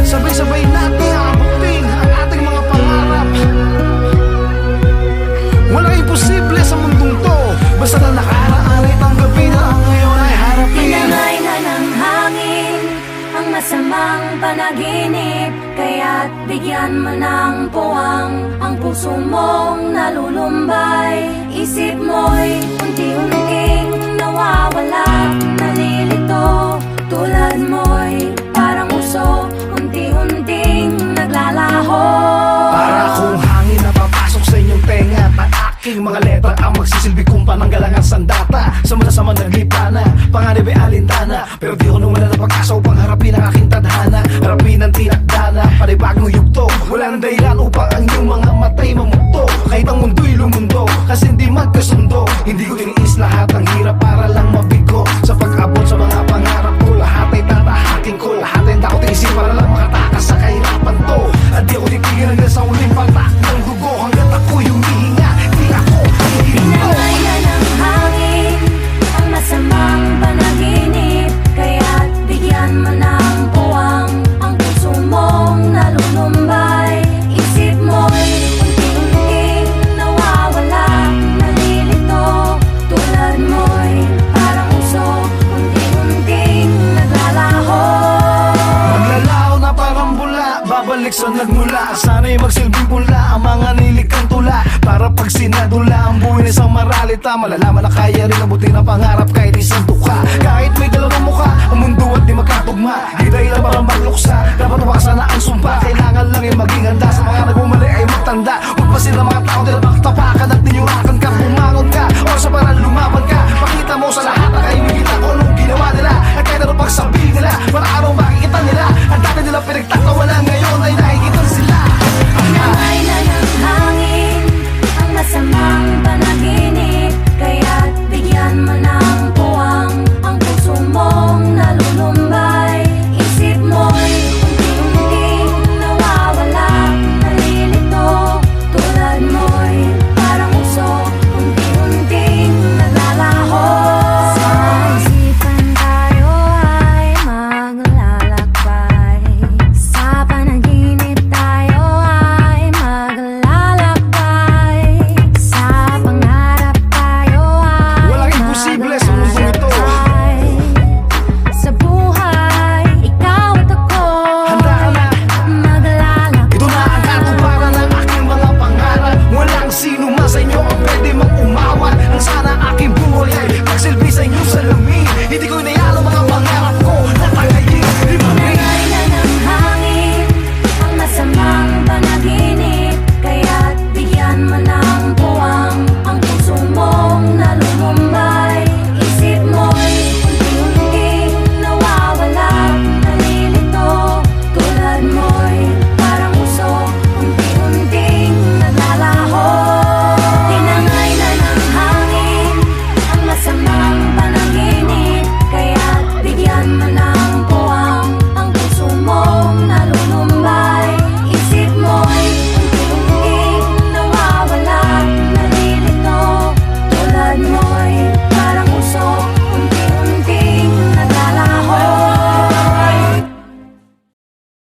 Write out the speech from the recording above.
sabay-sabay nating aabutin ang ating mga pangarap. Walang imposible sa mundong to, basta na nakaraan ay tanggapin na ang ngayon ay harapin. Pinangay na ng hangin ang masamang panaginip, kaya't bigyan mo ng puwang ang puso mong nalulumbay. Isip mo'y unti-unting nawawala, nalilito. Tulad mo'y parang uso, unti-unting naglalaho. Para akong hangin na papasok sa inyong tenga, at aking mga letra ang magsisilbi kong pananggalangan sandata. Sa masasama naglipana, panganib ay alintana, pero di ko nung wala na pag-asa upang harapin ang aking tadhana. Harapin ang tinakdana, panibagong yugto. Walang dahilan upang ang iyong mga matay mamukto. Kahit ang mundo'y lumundo, kasi hindi magkasundo. Hindi ko tiniis lahat ang hirap para lang mabigo. Sa pag-abot sa mga pangarap ko, lahat ay tatahakin ko. Lahat ay hindi ako tiisin para lang makatakas sa kahirapan to. At di ako titigil hanggang sa uling patak ng dugo, hanggat ako'y humihinga. Di ako hihinto. Pinangay na ng hangin ang masamang panaginip, kaya't bigyan mo ng puwang ang puso mong nalulumbay. Isip mo'y unti-unting nawawala, nalilito. Tulad mo'y parang uso, unti-unting naglalaho. Maglalaw na parang bula, babalik sa nagmula. Sana'y magsilbing pula ang mga nilikang tula. Para pag sinadula ang buhay ng isang maralita, malalaman na kaya rin abutin ang pangarap kahit isang tuka. Kahit may dalawang mukha, ang mundo at di magkatugma. Di dahilan para magluksa, dapat